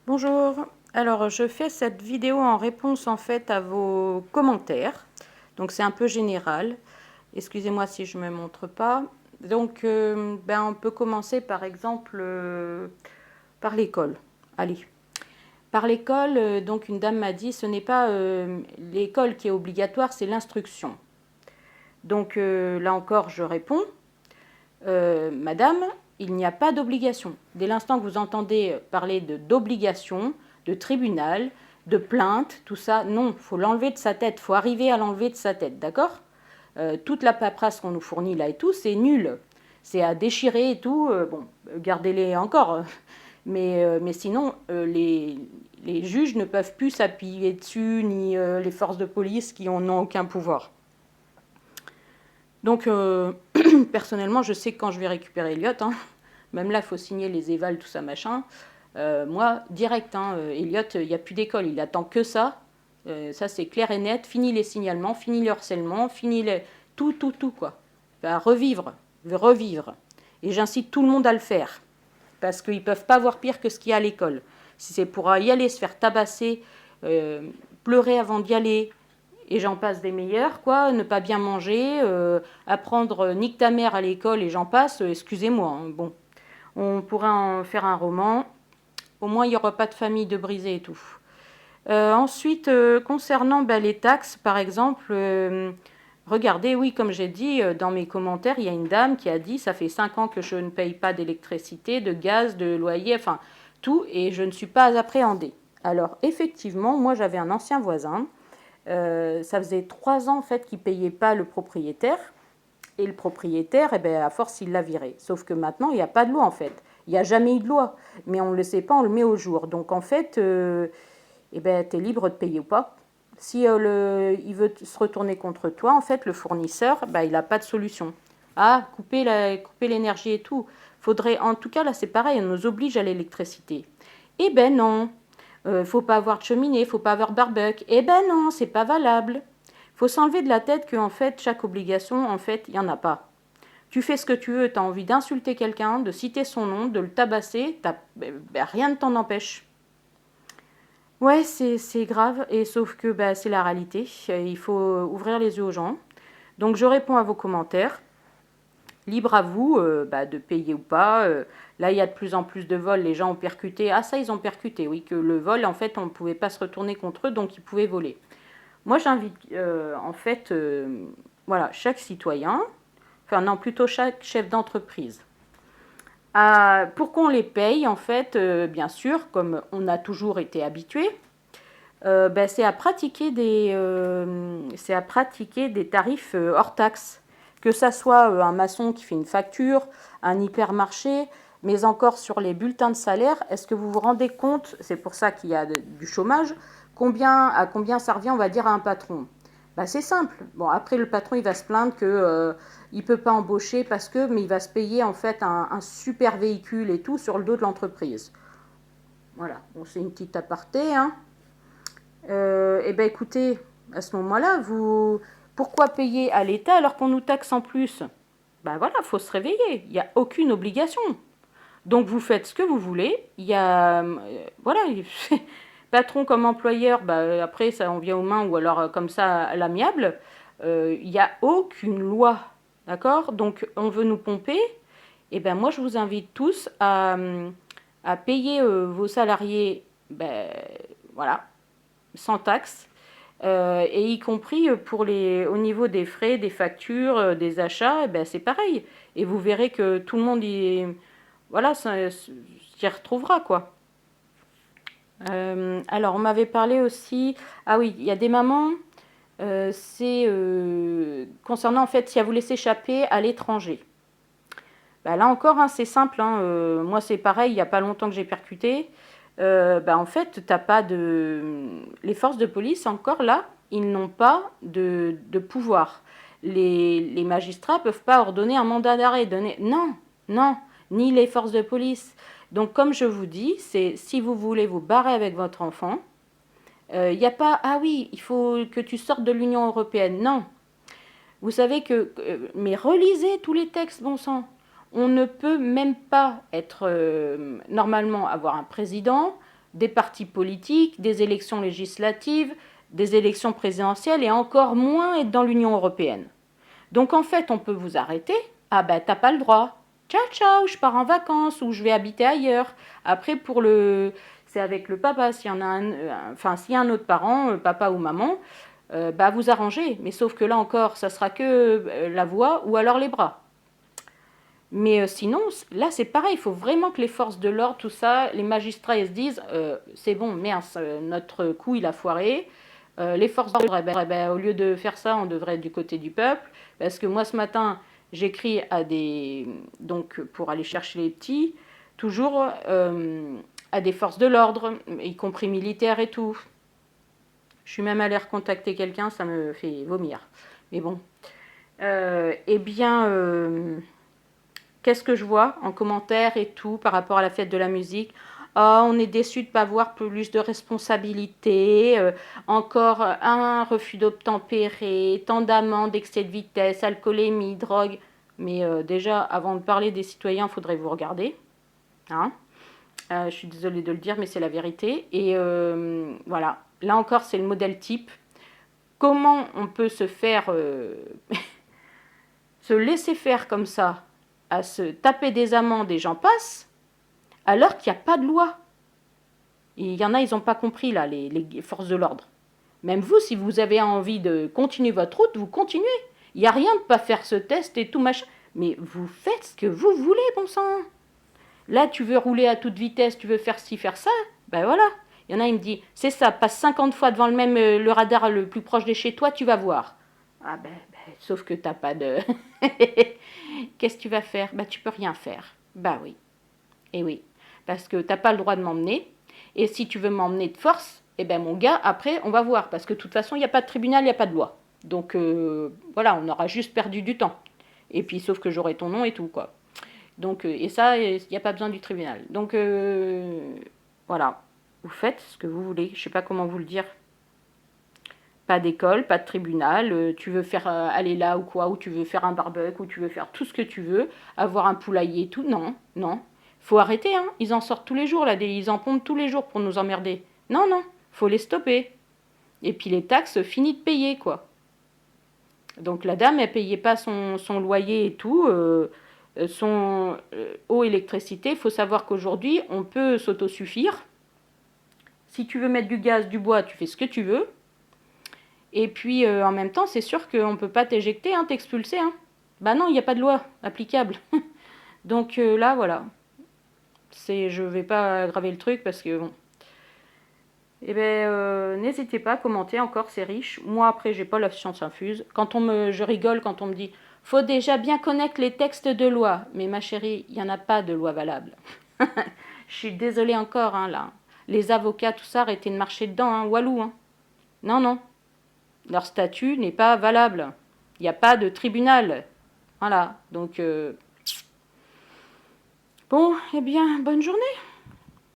Bonjour, alors je fais cette vidéo en réponse en fait à vos commentaires, donc c'est un peu général, excusez-moi si je ne me montre pas. Donc on peut commencer par exemple par l'école, allez. Par l'école, donc une dame m'a dit ce n'est pas l'école qui est obligatoire, c'est l'instruction. Donc là encore je réponds, madame, il n'y a pas d'obligation. Dès l'instant que vous entendez parler d'obligation, de tribunal, de plainte, tout ça, non, il faut l'enlever de sa tête, il faut arriver à l'enlever de sa tête, d'accord? Toute la paperasse qu'on nous fournit là et tout, c'est nul. C'est à déchirer et tout, bon, gardez-les encore. Mais sinon, les juges ne peuvent plus s'appuyer dessus, ni les forces de police qui n'ont aucun pouvoir. Donc, personnellement, je sais que quand je vais récupérer Elliot, hein, même là, il faut signer les évals, tout ça, machin. Moi, direct, hein, Elliot, il n'y a plus d'école, il attend que ça. Ça, c'est clair et net. Fini les signalements, fini le harcèlement, fini les... tout, quoi. Enfin, revivre. Et j'incite tout le monde à le faire. Parce qu'ils ne peuvent pas voir pire que ce qu'il y a à l'école. Si c'est pour y aller, se faire tabasser, pleurer avant d'y aller, et j'en passe des meilleurs, quoi, ne pas bien manger, apprendre nique ta mère à l'école et j'en passe, excusez-moi. Hein, bon, on pourrait en faire un roman, au moins il n'y aura pas de famille de brisée et tout. Ensuite, concernant les taxes, par exemple, regardez, oui, comme j'ai dit dans mes commentaires, il y a une dame qui a dit, ça fait 5 ans que je ne paye pas d'électricité, de gaz, de loyer, enfin tout, et je ne suis pas appréhendée. Alors effectivement, moi j'avais un ancien voisin, ça faisait 3 ans en fait qu'il ne payait pas le propriétaire. Et le propriétaire, à force, il l'a viré. Sauf que maintenant, il n'y a pas de loi en fait. Il n'y a jamais eu de loi. Mais on ne le sait pas, on le met au jour. Donc en fait, tu es libre de payer ou pas. Si il veut se retourner contre toi, en fait, le fournisseur, il n'a pas de solution. Ah, couper l'énergie et tout. Faudrait, en tout cas, là, c'est pareil, on nous oblige à l'électricité. Eh ben non, faut pas avoir de cheminée, faut pas avoir barbecue. Eh ben non, c'est pas valable. Faut s'enlever de la tête que en fait chaque obligation, en fait, il y en a pas. Tu fais ce que tu veux, tu as envie d'insulter quelqu'un, de citer son nom, de le tabasser, rien ne t'en empêche. Ouais, c'est grave, et sauf que c'est la réalité. Il faut ouvrir les yeux aux gens. Donc je réponds à vos commentaires. Libre à vous de payer ou pas. Là, il y a de plus en plus de vols. Les gens ont percuté. Ah, ça, ils ont percuté, oui, que le vol, en fait, on ne pouvait pas se retourner contre eux, donc ils pouvaient voler. Moi, j'invite, en fait, voilà, chaque citoyen, enfin non, plutôt chaque chef d'entreprise, pour qu'on les paye, en fait, bien sûr, comme on a toujours été habitué, c'est à pratiquer des tarifs hors taxe. Que ça soit un maçon qui fait une facture, un hypermarché, mais encore sur les bulletins de salaire, est-ce que vous vous rendez compte, c'est pour ça qu'il y a du chômage, à combien ça revient, on va dire, à un patron? C'est simple. Bon, après, le patron, il va se plaindre qu'il ne peut pas embaucher mais il va se payer en fait un super véhicule et tout sur le dos de l'entreprise. Voilà, bon, c'est une petite aparté, hein. Écoutez, à ce moment-là, pourquoi payer à l'État alors qu'on nous taxe en plus? Voilà, faut se réveiller. Il n'y a aucune obligation. Donc vous faites ce que vous voulez. Il y a, voilà, patron comme employeur. Après ça on vient aux mains ou alors comme ça à l'amiable. Il n'y a aucune loi, d'accord? Donc on veut nous pomper. Moi je vous invite tous à payer vos salariés, voilà, sans taxe, et y compris au niveau des frais, des factures, des achats, c'est pareil. Et vous verrez que tout le monde voilà, s'y retrouvera, quoi. Alors, on m'avait parlé aussi, ah oui, il y a des mamans, c'est concernant en fait si elles vous laissent échapper à l'étranger. Là encore, hein, c'est simple, hein, moi c'est pareil, il n'y a pas longtemps que j'ai percuté. En fait, t'as pas les forces de police, encore là, ils n'ont pas de pouvoir. Les magistrats peuvent pas ordonner un mandat d'arrêt. Non, non, ni les forces de police. Donc, comme je vous dis, c'est si vous voulez vous barrer avec votre enfant, il n'y a pas, ah oui, il faut que tu sortes de l'Union européenne. Non. Vous savez mais relisez tous les textes, bon sang. On ne peut même pas être, normalement, avoir un président, des partis politiques, des élections législatives, des élections présidentielles et encore moins être dans l'Union européenne. Donc en fait, on peut vous arrêter. Ah ben, t'as pas le droit. Ciao, ciao, je pars en vacances ou je vais habiter ailleurs. Après, c'est avec le papa. S'il y en a s'il y a un autre parent, papa ou maman, bah vous arrangez. Mais sauf que là encore, ça sera que la voix ou alors les bras. Mais sinon, là c'est pareil, il faut vraiment que les forces de l'ordre, tout ça, les magistrats ils se disent c'est bon, merde, notre coup il a foiré. Les forces de l'ordre, au lieu de faire ça, on devrait être du côté du peuple. Parce que moi ce matin, j'écris donc pour aller chercher les petits, toujours à des forces de l'ordre, y compris militaires et tout. Je suis même allée recontacter quelqu'un, ça me fait vomir. Mais bon. Eh bien. Qu'est-ce que je vois en commentaire et tout par rapport à la fête de la musique? Oh, on est déçu de ne pas avoir plus de responsabilités, encore un refus d'obtempérer, tant d'amendes, excès de vitesse, alcoolémie, drogue. Mais déjà, avant de parler des citoyens, il faudrait vous regarder. Hein, je suis désolée de le dire, mais c'est la vérité. Et voilà, là encore, c'est le modèle type. Comment on peut se faire... se laisser faire comme ça, à se taper des amendes et j'en passe, alors qu'il n'y a pas de loi. Et il y en a, ils n'ont pas compris, là, les forces de l'ordre. Même vous, si vous avez envie de continuer votre route, vous continuez. Il n'y a rien de pas faire ce test et tout machin. Mais vous faites ce que vous voulez, bon sang. Là, tu veux rouler à toute vitesse, tu veux faire ci, faire ça, ben voilà. Il y en a, il me dit, c'est ça, passe 50 fois devant le radar le plus proche de chez toi, tu vas voir. Ah ben sauf que t'as pas de... Qu'est-ce que tu vas faire? Bah tu peux rien faire. Bah oui. Et oui. Parce que t'as pas le droit de m'emmener. Et si tu veux m'emmener de force, eh ben mon gars, après on va voir. Parce que de toute façon, il n'y a pas de tribunal, il n'y a pas de loi. Donc voilà, on aura juste perdu du temps. Et puis sauf que j'aurai ton nom et tout, quoi. Donc, et ça, il n'y a pas besoin du tribunal. Donc voilà. Vous faites ce que vous voulez. Je sais pas comment vous le dire. Pas d'école, pas de tribunal, tu veux faire aller là ou quoi, ou tu veux faire un barbecue, ou tu veux faire tout ce que tu veux, avoir un poulailler et tout. Non, non. Faut arrêter, hein. Ils en sortent tous les jours, là, ils en pompent tous les jours pour nous emmerder. Non, non, faut les stopper. Et puis les taxes, fini de payer, quoi. Donc la dame, elle payait pas son loyer et tout, son eau, électricité. Il faut savoir qu'aujourd'hui, on peut s'autosuffire. Si tu veux mettre du gaz, du bois, tu fais ce que tu veux. Et puis, en même temps, c'est sûr qu'on ne peut pas t'éjecter, hein, t'expulser. Hein. Bah non, il n'y a pas de loi applicable. Donc là, voilà. Je ne vais pas aggraver le truc parce que, bon. Eh bien, n'hésitez pas à commenter encore, c'est riche. Moi, après, j'ai pas la science infuse. Je rigole quand on me dit « Faut déjà bien connaître les textes de loi. » Mais ma chérie, il n'y en a pas de loi valable. Je suis désolée encore, hein, là. Les avocats, tout ça, arrêtez de marcher dedans, hein, walou. Hein. Non, non. Leur statut n'est pas valable. Il n'y a pas de tribunal. Voilà. Donc, bon, eh bien, bonne journée.